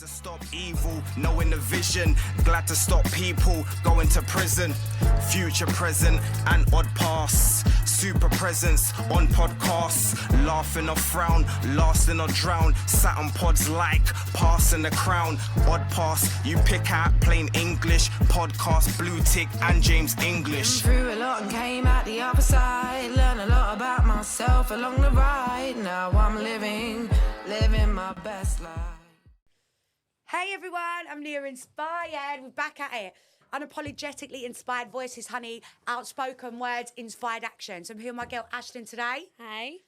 to stop evil, knowing the vision. Glad to stop people going to prison. Future, present, and odd past. Super presence on podcasts. Laughing or frown, lasting or drown. Sat on pods like passing the crown. Odd pass, you pick out plain English. Podcast, blue tick, and James English. Been through a lot and came out the other side. Learned a lot about myself along the ride. Now I'm living my best life. Hey everyone, I'm Neah Inspired. We're back at it. Unapologetically inspired voices, honey. Outspoken words, inspired actions. I'm here with my girl Ashlyn today. Hey.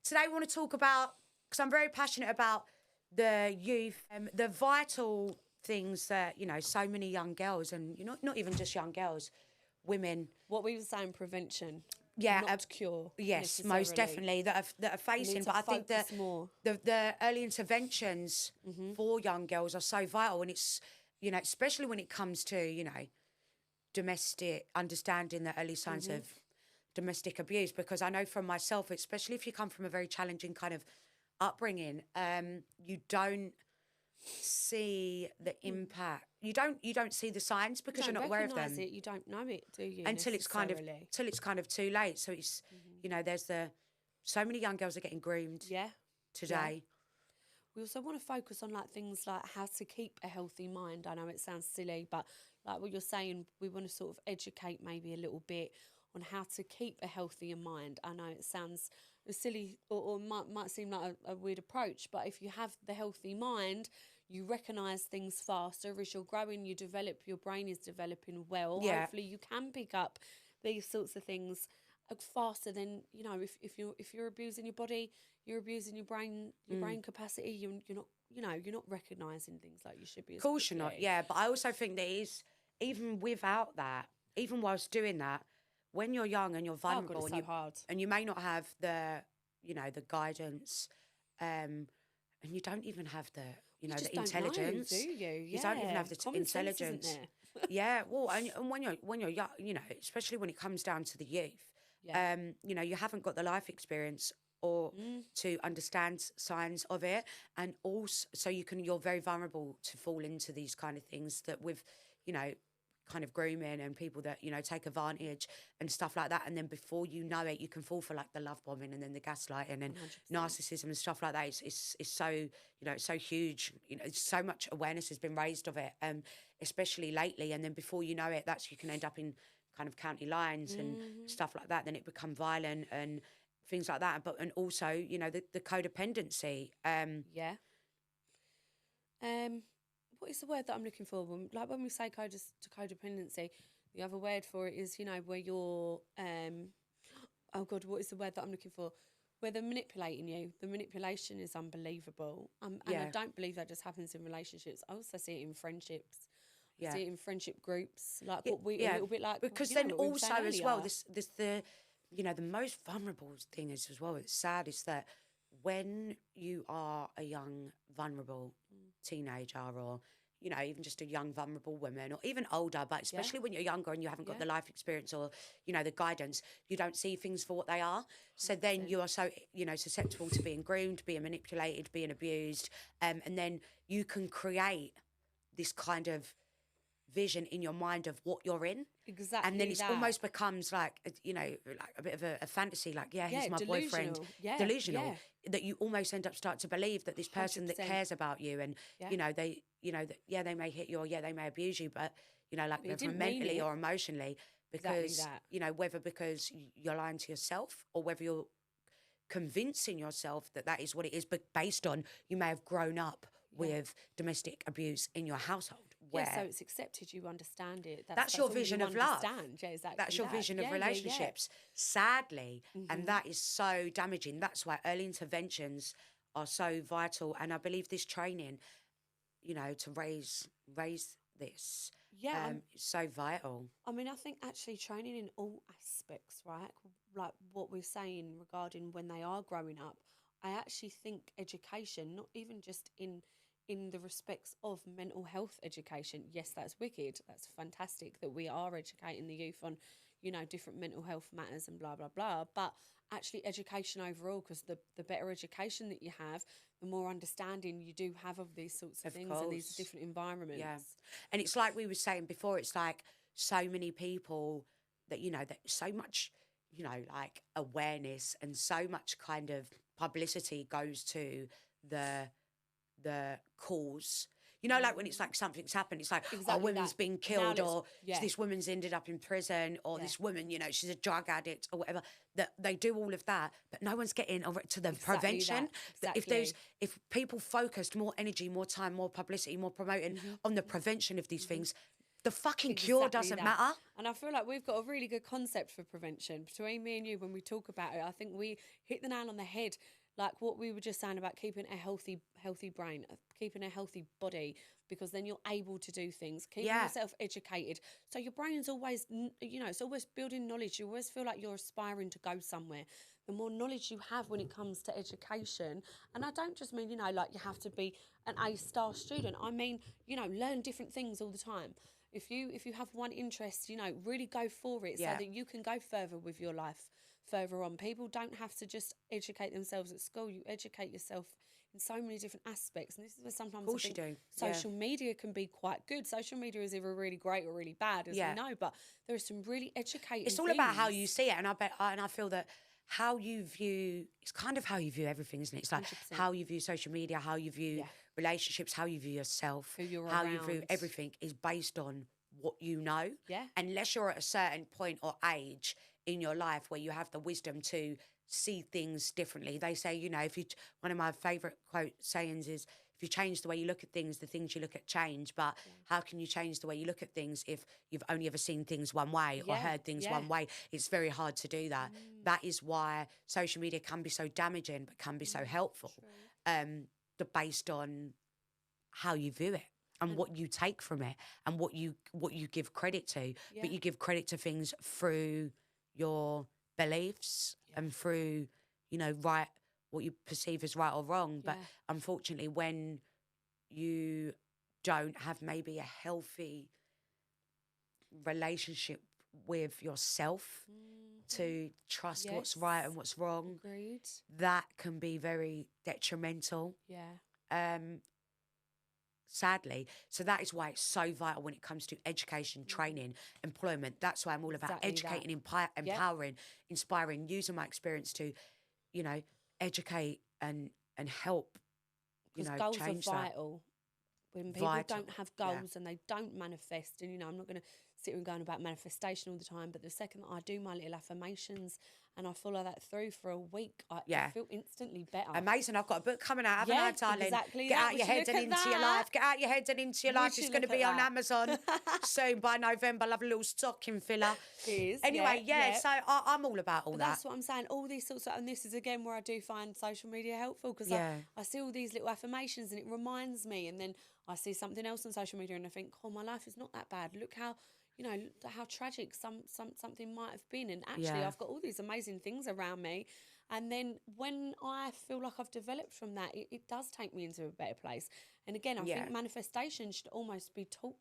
Today we want to talk about, because I'm very passionate about the youth, the vital things that, you know, so many young girls, and not even just young girls, women. What we were saying, prevention. Yeah, not cure. Yes, most definitely that are facing. But I think that the early interventions for young girls are so vital, and it's, you know, especially when it comes to, you know, domestic, understanding the early signs of domestic abuse. Because I know from myself, especially if you come from a very challenging kind of upbringing, you don't see the impact. You don't see the signs because you're not aware of them. You don't know it, do you? Until it's kind of too late. So it's you know, there's so many young girls are getting groomed. Yeah. Today. Yeah. We also want to focus on like things like how to keep a healthy mind. I know it sounds silly, but like what you're saying, we want to sort of educate maybe a little bit on how to keep a healthier mind. I know it sounds silly or might seem like a weird approach, but if you have the healthy mind, you recognise things faster. As you're growing, your brain is developing well. Yeah. Hopefully you can pick up these sorts of things faster than, you know, if you're abusing your body, you're abusing your brain capacity. You're not recognising things like you should be. Of course you're not, yeah. But I also think that is, even without that, even whilst doing that, when you're young and you're vulnerable, and you may not have the, you know, the guidance, and you don't even have the, the intelligence. Know, do you? Yeah. You don't even have the intelligence. Sense, Yeah, well, and when you're young, you know, especially when it comes down to the youth, you know, you haven't got the life experience or to understand signs of it, and also so you're very vulnerable to fall into these kind of things that with, you know, kind of grooming and people that, you know, take advantage and stuff like that, and then before you know it, you can fall for like the love bombing and then the gaslighting and 100%. Narcissism and stuff like that. It's so, you know, it's so huge. You know, so much awareness has been raised of it, especially lately. And then before you know it, you can end up in kind of county lines and stuff like that. Then it become violent and things like that. But and also, you know, the codependency. What is the word that I'm looking for? When we say codependency, the other word for it is, you know, where you're, oh God, what is the word that I'm looking for? Where they're manipulating you. The manipulation is unbelievable. And I don't believe that just happens in relationships. I also see it in friendships. I see it in friendship groups. Like a little bit like. Because then also as well, this the, you know, the most vulnerable thing is as well, it's sad, is that when you are a young, vulnerable teenager or, you know, even just a young, vulnerable woman or even older, but especially when you're younger and you haven't got the life experience or, you know, the guidance, you don't see things for what they are. So then you are so, you know, susceptible to being groomed, being manipulated, being abused. And then you can create this kind of vision in your mind of what you're in. Exactly. And then it almost becomes like, you know, like a bit of a fantasy, like, he's my boyfriend. Delusional. That you almost end up start to believe that this person 100%. That cares about you and, you know, they may hit you or they may abuse you, but, you know, like mentally or emotionally, because, you know, whether because you're lying to yourself or whether you're convincing yourself that is what it is, but based on you may have grown up with domestic abuse in your household. So it's accepted, you understand it. That's your vision of love. Yeah, exactly. That's your vision of relationships, sadly. And that is so damaging. That's why early interventions are so vital. And I believe this training, you know, to raise this is so vital. I mean, I think actually training in all aspects, right? Like what we're saying regarding when they are growing up, I actually think education, not even just in the respects of mental health education. Yes, that's wicked. That's fantastic that we are educating the youth on, you know, different mental health matters and blah, blah, blah. But actually education overall, because the better education that you have, the more understanding you do have of these sorts of things and these course. different environments. Yeah. And it's like we were saying before, it's like so many people that, you know, that so much, you know, like awareness and so much kind of publicity goes to the cause. You know, like when it's like something's happened, it's like, Exactly oh, women's that. been Now killed, let's- or yeah. this woman's ended up in prison, or this woman, you know, she's a drug addict or whatever. That they do all of that, but no one's getting over to the Exactly prevention. that. That if people focused more energy, more time, more publicity, more promoting on the prevention of these things, the fucking cure Exactly doesn't that. matter. And I feel like we've got a really good concept for prevention between me and you when we talk about it. I think we hit the nail on the head, like what we were just saying about keeping a healthy brain, keeping a healthy body, because then you're able to do things, keeping yourself educated. So your brain's always, you know, it's always building knowledge. You always feel like you're aspiring to go somewhere. The more knowledge you have when it comes to education, and I don't just mean, you know, like you have to be an A-star student. I mean, you know, learn different things all the time. If you have one interest, you know, really go for it so that you can go further with your life further on. People don't have to just educate themselves at school. You educate yourself in so many different aspects. And this is where sometimes I think social media can be quite good. Social media is either really great or really bad, as we know, but there are some really educating It's all about how you see it, and I feel that how you view, it's kind of how you view everything, isn't it? It's like 100%. how you view social media, how you view relationships, how you view yourself, Who you're how you view around. everything is based on what you know. Yeah. Unless you're at a certain point or age in your life where you have the wisdom to see things differently. They say, you know, one of my favourite sayings is, if you change the way you look at things, the things you look at change. But how can you change the way you look at things if you've only ever seen things one way or heard things one way? It's very hard to do that. That is why social media can be so damaging but can be so helpful. Based on how you view it and what you take from it and what you give credit to. But you give credit to things through your beliefs and through, you know, what you perceive as right or wrong. But unfortunately, when you don't have maybe a healthy relationship with yourself to trust what's right and what's wrong, Agreed. that can be very detrimental. Yeah. Sadly. So that is why it's so vital when it comes to education, training, employment. That's why I'm all about educating, empowering, inspiring, using my experience to, you know, educate and help, you know, goals change are that. vital. When people don't have goals and they don't manifest, and, you know, I'm not going to sit here and going about manifestation all the time, but the second that I do my little affirmations and I follow that through for a week, I feel instantly better. Amazing. I've got a book coming out, haven't I, darling? Exactly. Get out your head and into your life. Get out your head and into your life. It's going to be on Amazon soon by November. I'll have a little stocking filler. Anyway, so I'm all about all that. That's what I'm saying. All these sorts of, and this is again where I do find social media helpful, because I see all these little affirmations and it reminds me, and then I see something else on social media and I think, oh, my life is not that bad. Look how, you know, how tragic something might have been. And actually, I've got all these amazing things around me. And then when I feel like I've developed from that, it does take me into a better place. And again, I think manifestation should almost be taught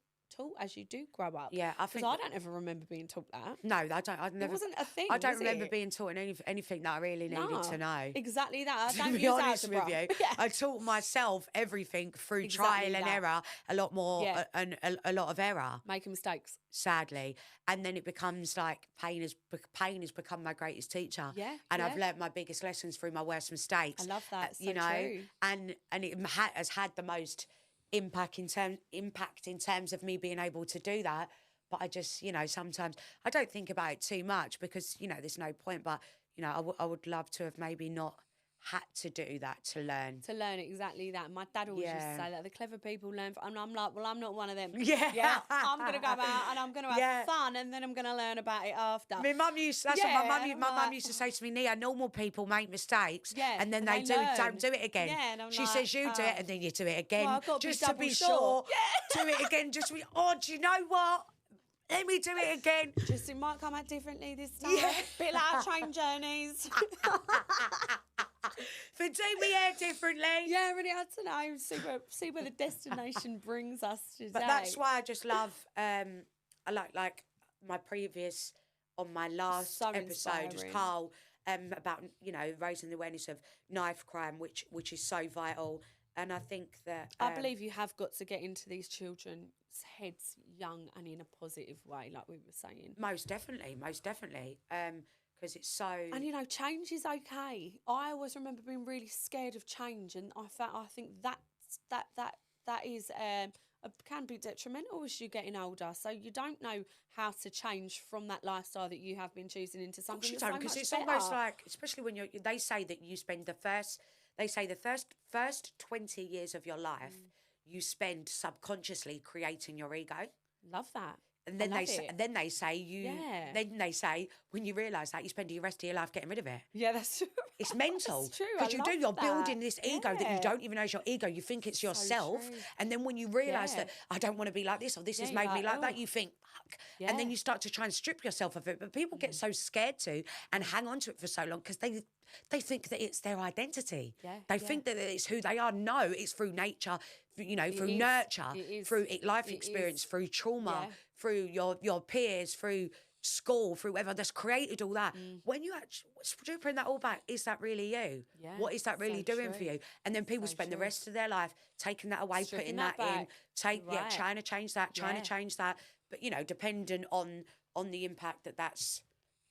as you do grow up. Yeah, I think I don't ever remember being taught that. No, I don't. I never. It wasn't a thing. I don't was remember it? being taught anything that I really needed to know. Exactly that. I To don't be use honest with algebra. you, I taught myself everything through trial and error, a lot more, and a lot of error. Making mistakes. Sadly, and then it becomes like pain has become my greatest teacher. Yeah, and I've learnt my biggest lessons through my worst mistakes. I love that. So you know, true. and it has had the most impact in terms of me being able to do that. But I just, you know, sometimes I don't think about it too much because, you know, there's no point. But, you know, I would love to have maybe not had to do that to learn. To learn exactly that. My dad always used to say that the clever people learn. And I'm like, well, I'm not one of them. I'm going to go out and I'm going to have fun, and then I'm going to learn about it after. My mum used. That's what my mum used to say to me. Nia, normal people make mistakes, and then they don't do it again. Yeah, and I'm she like, says you do it, and then you do it again, well, I've got just be to be sure. Do it again. Just be. Oh, do you know what? Let me do it again. Just it might come out differently this time. Bit like our train journeys. For doing my hair differently. Yeah, really hard to know. See where the destination brings us today. But that's why I just love. I like my previous on my last So episode was inspiring. Carl, about, you know, raising the awareness of knife crime, which is so vital. And I think that I believe you have got to get into these children's heads young and in a positive way, like we were saying. most definitely, because it's so. And you know, change is okay. I always remember being really scared of change, and I think that is can be detrimental as you're getting older. So you don't know how to change from that lifestyle that you have been choosing into something you that's so don't, because much it's better. almost like, especially when they say that you spend the first 20 years of your life, you spend subconsciously creating your ego. Love that. And then I they love say, it. then they say you. Yeah. Then they say when you realise that, you spend the rest of your life getting rid of it. Yeah, that's true. It's mental. That's true. Because I you do. love You're that. building this ego that you Yeah. don't even know is your ego. You think it's yourself, true. and then when you realise Yeah. that I don't want to be like this, or this has Yeah, made you're me like, like that, "Oh." you think, fuck. And then Yeah. you start to try and strip yourself of it. But people get so scared to and hang on to it for so long because they think that it's their identity. Yeah, They yeah. think that it's who they are. No, it's through nature, you know, through is. nurture, It is. through life It experience, is. through trauma, Yeah. through your peers, through school, through whoever that's created all that. When you actually stripping that all back, is that really you? Yeah, What is that really so doing for true. you? And then people So spend the true. rest of their life taking that away, Stripping putting that that in, back. You're right. trying to change that, trying Yeah. to change that. But you know, dependent on the impact that's,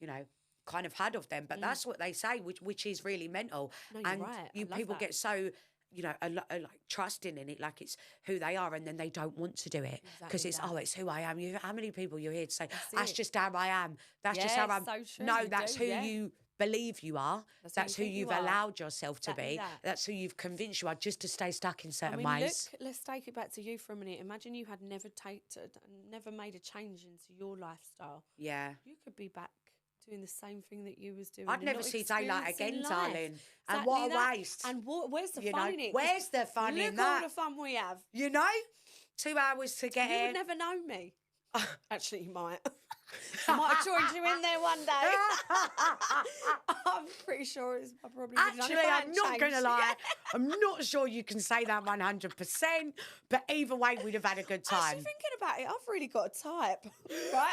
you know, kind of had of them. But that's what they say, which is really mental. No, you're and right. I you love people that. get so, you know, like trusting in it, like it's who they are, and then they don't want to do it because Exactly it's that. it's who I am. How many people you hear to say that's it. just how I am? That's just Yeah, how I'm. so true, No, you that's do, who yeah. you believe you are. That's who you who think you you've are. allowed yourself to Exactly be. that. That's who you've convinced you are, just to stay stuck in I certain mean, ways. look, let's take it back to you for a minute. Imagine you had never made a change into your lifestyle. Yeah. You could be back doing the same thing that you was doing. I'd and never not see daylight experiencing again, life. darling. And what a Exactly that. waste. And where's the You fun know, in it? where's the fun Look in that? all the fun we have. You know, 2 hours to get You in. would never know me. Actually, you might. I might have joined you in there one day. I'm pretty sure I probably would have done Actually, if I I'm hadn't not going to changed. lie. I'm not sure you can say that 100%, but either way, we'd have had a good time. Actually, thinking about it, I've really got a type, right?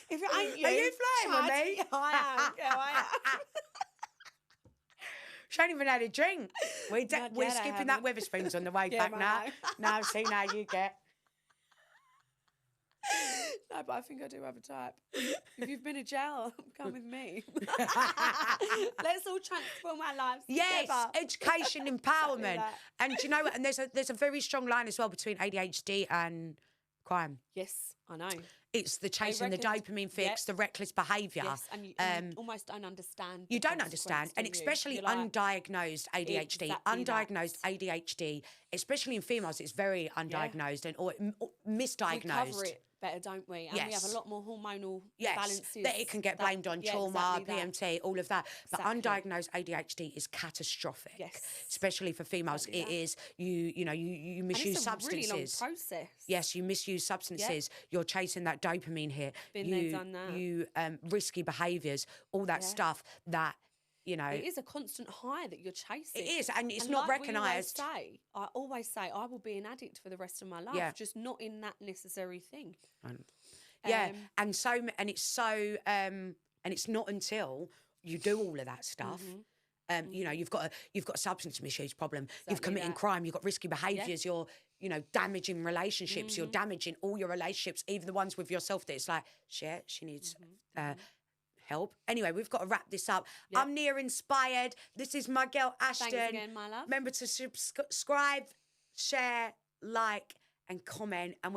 If it ain't you, Are you flirting with Chad, me? Yeah, I am. Yeah, I am. She ain't even had a drink. We're Not we're yet, I skipping that haven't. Weatherspoons on the way Yeah, back I now. No, see, now you get. No, but I think I do have a type. If you've been in jail, come with me. Let's all transform our lives Yes, together. education, empowerment. that. And do you know what? And there's a very strong line as well between ADHD and crime. Yes, I know. It's the chasing the reckless- dopamine fix, yep. the reckless behaviour. Yes, and you almost don't understand. You the don't understand, consequence, and do you? especially You're like, undiagnosed ADHD. Exactly that. Undiagnosed ADHD, especially in females, it's very undiagnosed and or we misdiagnosed. cover it better, don't we? And we have Yes. a lot more hormonal Yes, balances. that it can get blamed on yeah, trauma, exactly that. PMT, all of that. But Exactly. undiagnosed ADHD is catastrophic. Yes. Especially for females, Exactly it that. is you And misuse it's a really long substances. process. Yes, you misuse substances. You're chasing that dopamine hit. Been there, done that. You risky behaviours, all that Yeah. stuff that you know. It is a constant high that you're chasing. It is, and it's And not like we recognised. I always say I will be an addict for the rest of my life, Yeah. just not in that necessary thing. Yeah, and it's not until you do all of that stuff. You know, you've got a substance misuse problem. You've Exactly committing that. crime. You've got risky behaviours. You're damaging relationships. You're damaging all your relationships, even the ones with yourself. That it's like shit. She needs help. Anyway, we've got to wrap this up. Yep. I'm Neah Inspired. This is my girl Ashton. Thanks again, my love. Remember to subscribe, share, like, and comment. And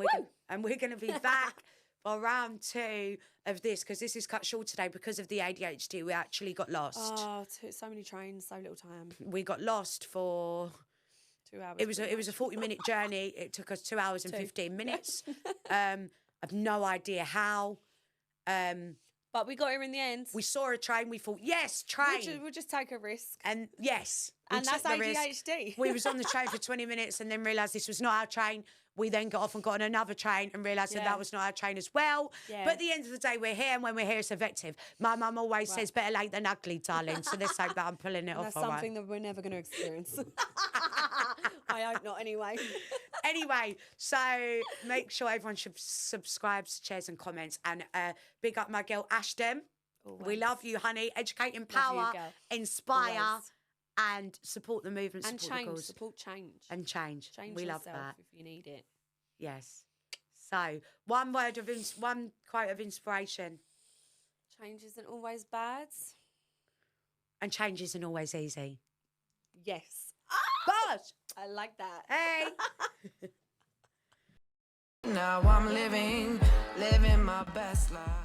we're going to be back for round 2 of this, because this is cut short today because of the ADHD. We actually got lost. Oh, so many trains, so little time. We got lost for 2 hours. it was a 40-minute journey. It took us 2 hours and 15 minutes. I've no idea how. But we got here in the end. We saw a train. We thought, yes, train. We'll just take a risk. And yes, we And took that's the risk. ADHD. We was on the train for 20 minutes and then realised this was not our train. We then got off and got on another train and realised that Yeah. that was not our train as well. Yeah. But at the end of the day, we're here, and when we're here, it's effective. My mum always says, better late than ugly, darling. So let's hope that I'm pulling it And off that's all right. something that we're never going to experience. I hope not, anyway. Anyway, so make sure everyone should subscribe, shares and comments. And big up my girl Ashton. We love you, honey. Educate, empower, girl. inspire, Always. and support the movement, And support the change, cause. support change. And change. Change We love yourself that. if you need it. Yes. So, one quote of inspiration. Change isn't always bad. And change isn't always easy. Yes. Gosh! I like that. Hey! Now I'm living my best life.